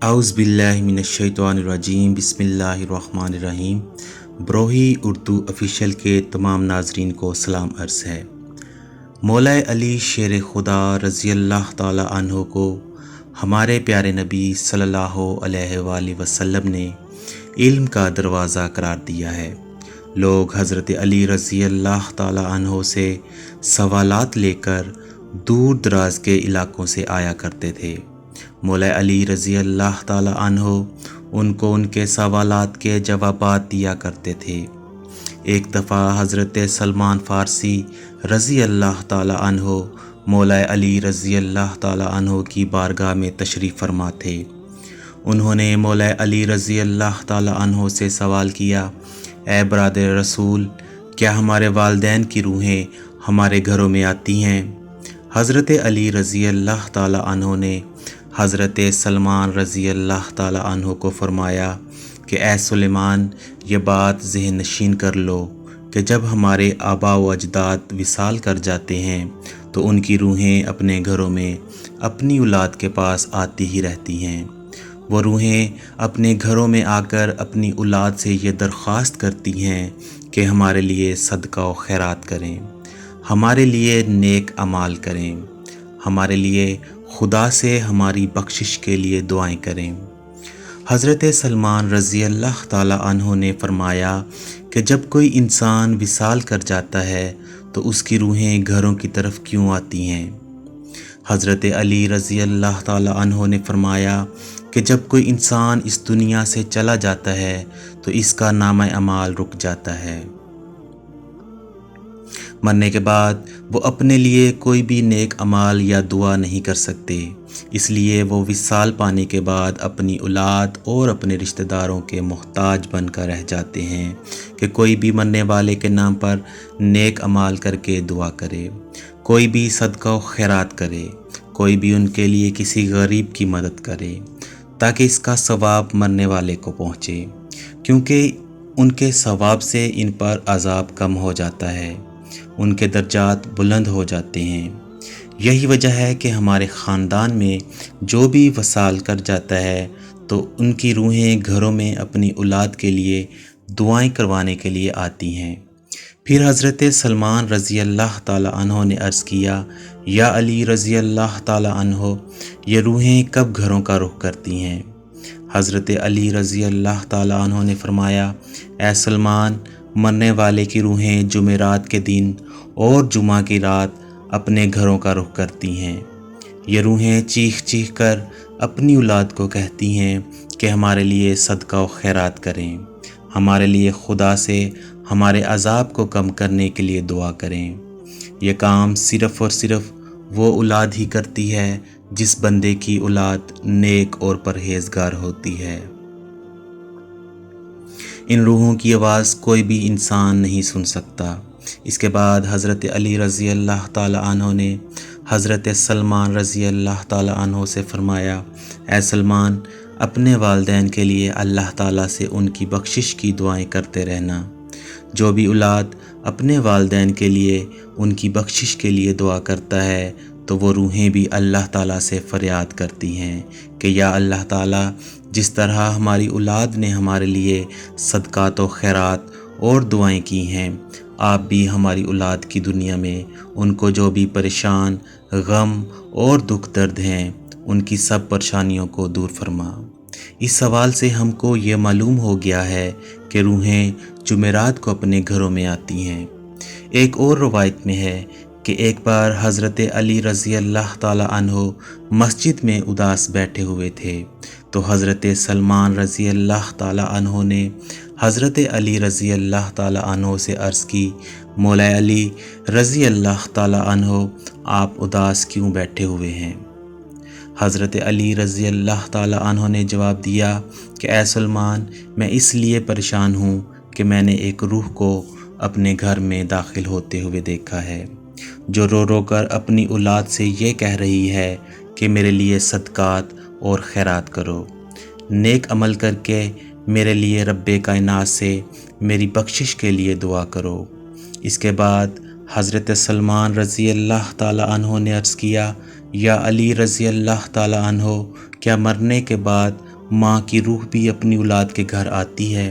اعوذ باللہ من الشیطان الرجیم، بسم اللہ الرحمن الرحیم۔ بروہی اردو آفیشیل کے تمام ناظرین کو سلام عرض ہے۔ مولا علی شیر خدا رضی اللہ تعالی عنہ کو ہمارے پیارے نبی صلی اللہ علیہ وآلہ وسلم نے علم کا دروازہ قرار دیا ہے۔ لوگ حضرت علی رضی اللہ تعالی عنہ سے سوالات لے کر دور دراز کے علاقوں سے آیا کرتے تھے۔ مولا علی رضی اللہ تعالی عنہ ان کو ان کے سوالات کے جوابات دیا کرتے تھے۔ ایک دفعہ حضرت سلمان فارسی رضی اللہ تعالی عنہ مولا علی رضی اللہ تعالی عنہ کی بارگاہ میں تشریف فرما تھے۔ انہوں نے مولا علی رضی اللہ تعالی عنہ سے سوال کیا، اے برادر رسول، کیا ہمارے والدین کی روحیں ہمارے گھروں میں آتی ہیں؟ حضرت علی رضی اللہ تعالی عنہ نے حضرت سلمان رضی اللہ تعالی عنہ کو فرمایا کہ اے سلیمان، یہ بات ذہن نشین کر لو کہ جب ہمارے آباء و اجداد وصال کر جاتے ہیں تو ان کی روحیں اپنے گھروں میں اپنی اولاد کے پاس آتی ہی رہتی ہیں۔ وہ روحیں اپنے گھروں میں آ کر اپنی اولاد سے یہ درخواست کرتی ہیں کہ ہمارے لیے صدقہ و خیرات کریں، ہمارے لیے نیک اعمال کریں، ہمارے لیے خدا سے ہماری بخشش کے لیے دعائیں کریں۔ حضرت سلمان رضی اللہ تعالی عنہ نے فرمایا کہ جب کوئی انسان وصال کر جاتا ہے تو اس کی روحیں گھروں کی طرف کیوں آتی ہیں؟ حضرت علی رضی اللہ تعالی عنہ نے فرمایا کہ جب کوئی انسان اس دنیا سے چلا جاتا ہے تو اس کا نامہ اعمال رک جاتا ہے۔ مرنے کے بعد وہ اپنے لیے کوئی بھی نیک عمل یا دعا نہیں کر سکتے، اس لیے وہ وصال پانے کے بعد اپنی اولاد اور اپنے رشتہ داروں کے محتاج بن کر رہ جاتے ہیں کہ کوئی بھی مرنے والے کے نام پر نیک عمل کر کے دعا کرے، کوئی بھی صدقہ و خیرات کرے، کوئی بھی ان کے لیے کسی غریب کی مدد کرے تاکہ اس کا ثواب مرنے والے کو پہنچے، کیونکہ ان کے ثواب سے ان پر عذاب کم ہو جاتا ہے، ان کے درجات بلند ہو جاتے ہیں۔ یہی وجہ ہے کہ ہمارے خاندان میں جو بھی وصال کر جاتا ہے تو ان کی روحیں گھروں میں اپنی اولاد کے لیے دعائیں کروانے کے لیے آتی ہیں۔ پھر حضرت سلمان رضی اللہ تعالی عنہ نے عرض کیا، یا علی رضی اللہ تعالی عنہ، یہ روحیں کب گھروں کا رخ کرتی ہیں؟ حضرت علی رضی اللہ تعالی عنہ نے فرمایا، اے سلمان، مرنے والے کی روحیں جمعرات کے دن اور جمعہ کی رات اپنے گھروں کا رخ کرتی ہیں۔ یہ روحیں چیخ چیخ کر اپنی اولاد کو کہتی ہیں کہ ہمارے لیے صدقہ و خیرات کریں، ہمارے لیے خدا سے ہمارے عذاب کو کم کرنے کے لیے دعا کریں۔ یہ کام صرف اور صرف وہ اولاد ہی کرتی ہے جس بندے کی اولاد نیک اور پرہیزگار ہوتی ہے۔ ان روحوں کی آواز کوئی بھی انسان نہیں سن سکتا۔ اس کے بعد حضرت علی رضی اللہ تعالی عنہ نے حضرت سلمان رضی اللہ تعالی عنہ سے فرمایا، اے سلمان، اپنے والدین کے لیے اللہ تعالیٰ سے ان کی بخشش کی دعائیں کرتے رہنا۔ جو بھی اولاد اپنے والدین کے لیے ان کی بخشش کے لیے دعا کرتا ہے تو وہ روحیں بھی اللہ تعالیٰ سے فریاد کرتی ہیں کہ یا اللہ تعالیٰ، جس طرح ہماری اولاد نے ہمارے لیے صدقات و خیرات اور دعائیں کی ہیں، آپ بھی ہماری اولاد کی دنیا میں ان کو جو بھی پریشان، غم اور دکھ درد ہیں، ان کی سب پریشانیوں کو دور فرما۔ اس سوال سے ہم کو یہ معلوم ہو گیا ہے کہ روحیں جمعرات کو اپنے گھروں میں آتی ہیں۔ ایک اور روایت میں ہے کہ ایک بار حضرت علی رضی اللہ تعالی عنہ مسجد میں اداس بیٹھے ہوئے تھے تو حضرت سلمان رضی اللہ تعالی عنہ نے حضرت علی رضی اللہ تعالی عنہ سے عرض کی، مولا علی رضی اللہ تعالی عنہ، آپ اداس کیوں بیٹھے ہوئے ہیں؟ حضرت علی رضی اللہ تعالی عنہ نے جواب دیا کہ اے سلمان، میں اس لیے پریشان ہوں کہ میں نے ایک روح کو اپنے گھر میں داخل ہوتے ہوئے دیکھا ہے جو رو رو کر اپنی اولاد سے یہ کہہ رہی ہے کہ میرے لیے صدقات اور خیرات کرو، نیک عمل کر کے میرے لیے رب کائنات سے میری بخشش کے لیے دعا کرو۔ اس کے بعد حضرت سلمان رضی اللہ تعالی عنہ نے عرض کیا، یا علی رضی اللہ تعالی عنہ، کیا مرنے کے بعد माँ की रूह भी अपनी औलाद के घर आती है।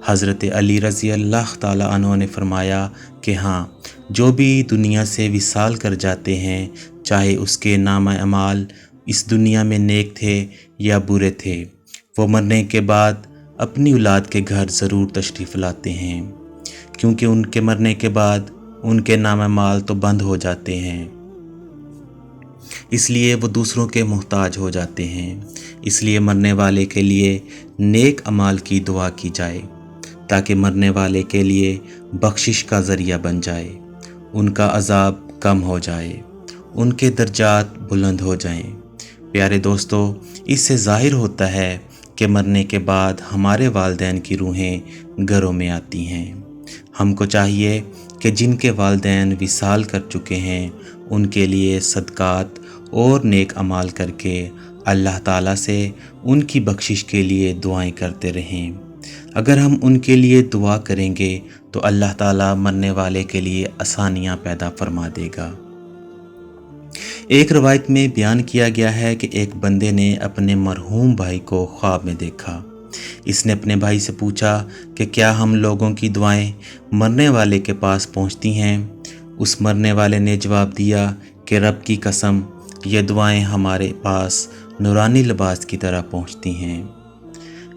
हज़रत अली रज़ी अल्लाह ताला अन्हो ने फरमाया कि हाँ, जो भी दुनिया से विसाल कर जाते हैं, चाहे उसके नाम अमाल इस दुनिया में नेक थे या बुरे थे, वो मरने के बाद अपनी औलाद के घर ज़रूर तशरीफ़ लाते हैं, क्योंकि उनके मरने के बाद उनके नाम अमाल तो बंद हो जाते हैं, इसलिए वो दूसरों के मोहताज हो जाते हैं। इसलिए मरने वाले के लिए नेक अमाल की दुआ की जाए, ताकि मरने वाले के लिए बख्शिश का ज़रिया बन जाए, उनका अज़ाब कम हो जाए, उनके दर्जात बुलंद हो जाएं। प्यारे दोस्तों, इससे ज़ाहिर होता है कि मरने के बाद हमारे वालिदैन की रूहें घरों में आती हैं। हमको चाहिए कि जिनके वालिदैन विसाल कर चुके हैं, उनके लिए सदक़ात और नेक अमाल करके अल्लाह ताला से उनकी बख्शिश के लिए दुआएं करते रहें। अगर हम उनके लिए दुआ करेंगे तो अल्लाह ताला मरने वाले के लिए आसानियां पैदा फरमा देगा। एक रवायत में बयान किया गया है कि एक बंदे ने अपने मरहूम भाई को ख्वाब में देखा। इसने अपने भाई से पूछा कि क्या हम लोगों की दुआएं मरने वाले के पास पहुंचती हैं? उस मरने वाले ने जवाब दिया कि रब की कसम, ये दुआएं हमारे पास नूरानी लिबास की तरह पहुंचती हैं।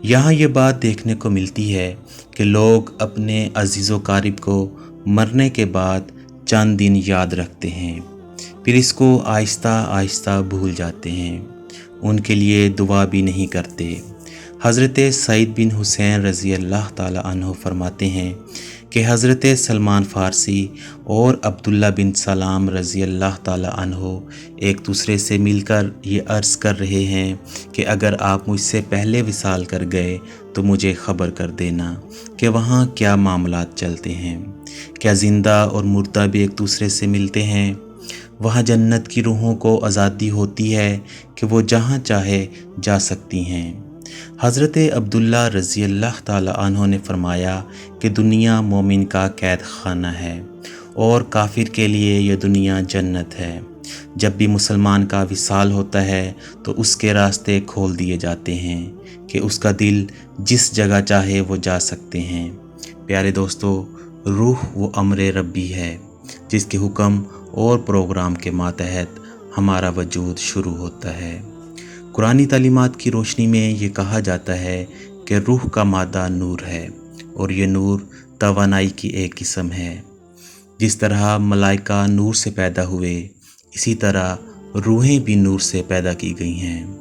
यहाँ ये बात देखने को मिलती है कि लोग अपने अजीज़ व कारिब को मरने के बाद चंद दिन याद रखते हैं, फिर इसको आहिस्ता आहिस्ता भूल जाते हैं, उनके लिए दुआ भी नहीं करते। हज़रत सईद बिन हुसैन रज़ी अल्लाह ताला अन्हो फरमाते हैं कि हज़रत सलमान फ़ारसी और अब्दुल्ला बिन सलाम रज़ी अल्लाह ताला अन्हो एक दूसरे से मिलकर ये अर्ज़ कर रहे हैं कि अगर आप मुझसे पहले विसाल कर गए तो मुझे ख़बर कर देना कि वहाँ क्या मामलात चलते हैं। क्या ज़िंदा और मुर्दा भी एक दूसरे से मिलते हैं? वहाँ जन्नत की रूहों को आज़ादी होती है कि वो जहाँ चाहे जा सकती हैं। हज़रत अब्दुल्ला रज़ी अल्लाह ताला अन्हो ने फरमाया कि दुनिया मोमिन का कैद खाना है और काफिर के लिए यह दुनिया जन्नत है। जब भी मुसलमान का विसाल होता है तो उसके रास्ते खोल दिए जाते हैं कि उसका दिल जिस जगह चाहे वो जा सकते हैं। प्यारे दोस्तों, रूह वो अमर रब्बी है जिसके हुक्म और प्रोग्राम के मातहत हमारा वजूद शुरू होता है। कुरानी तालीमात की रोशनी में ये कहा जाता है कि रूह का मादा नूर है और ये नूर तवानाई की एक किस्म है। जिस तरह मलाइका नूर से पैदा हुए, इसी तरह रूहें भी नूर से पैदा की गई हैं।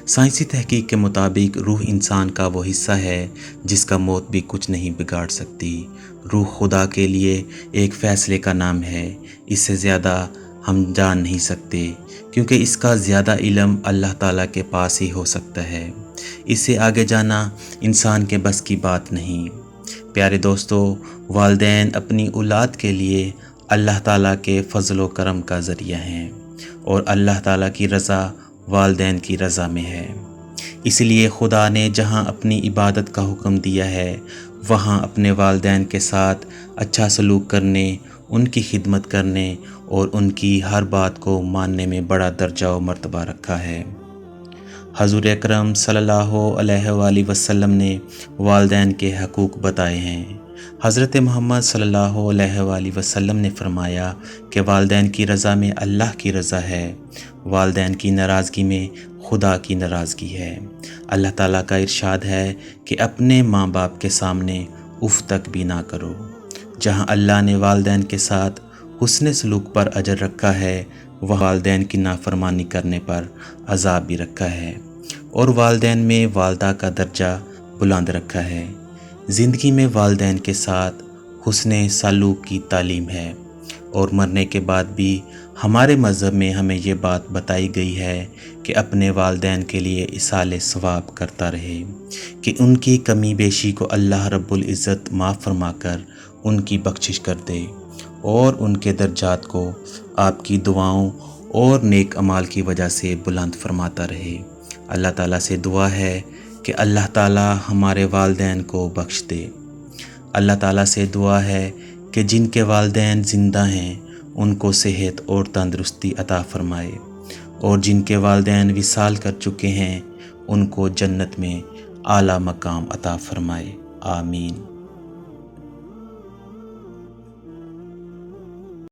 साइंसी तहकीक के मुताबिक रूह इंसान का वो हिस्सा है जिसका मौत भी कुछ नहीं बिगाड़ सकती। रूह खुदा के लिए एक फ़ैसले का नाम है। इससे ज़्यादा हम जान नहीं सकते, क्योंकि इसका ज़्यादा इल्म अल्लाह ताला के पास ही हो सकता है। इससे आगे जाना इंसान के बस की बात नहीं। प्यारे दोस्तों, वालिदैन अपनी औलाद के लिए अल्लाह ताला के फ़ज़ल व करम का ज़रिया हैं और अल्लाह ताला की रज़ा वालिदैन की रज़ा में है। इसलिए खुदा ने जहाँ अपनी इबादत का हुक्म दिया है, वहाँ अपने वालिदैन के साथ अच्छा सलूक करने, उनकी खिदमत करने और उनकी हर बात को मानने में बड़ा दर्जा व मर्तबा रखा है। हज़ूर अकरम सल्लल्लाहु अलैहि वसल्लम ने वालिदैन के हकूक़ बताए हैं। हज़रत मोहम्मद सल्लल्लाहु अलैहि वसल्लम ने फरमाया कि वालिदैन की रज़ा में अल्लाह की रज़ा है, वालिदैन की नाराज़गी में खुदा की नाराज़गी है। अल्लाह ताला का इरशाद है कि अपने माँ बाप के सामने उफ़ तक भी ना करो। जहाँ अल्लाह ने वालिदैन के साथ हुस्न सलूक पर अजर रखा है, वह वालिदैन की नाफरमानी करने पर अज़ाब भी रखा है और वालिदैन में वालदा का दर्जा बुलंद रखा है। ज़िंदगी में वालिदैन के साथ हुस्न सलूक की तालीम है और मरने के बाद भी हमारे मज़हब में हमें ये बात बताई गई है कि अपने वालिदैन के लिए इसाले सवाब करता रहे, कि उनकी कमी बेशी को अल्लाह रब्बुल इज़्ज़त माफ़ फरमा कर उनकी बख्शिश कर दे और उनके दर्जात को आपकी दुआओं और नेक अमाल की वजह से बुलंद फरमाता रहे। अल्लाह ताला से दुआ है कि अल्लाह ताला हमारे वालिदैन को बख्श दे। अल्लाह ताला से दुआ है कि जिनके वालिदैन ज़िंदा हैं उनको सेहत और तंदुरुस्ती अता फ़रमाए, اور جن کے والدین وصال کر چکے ہیں ان کو جنت میں اعلیٰ مقام عطا فرمائے، آمین۔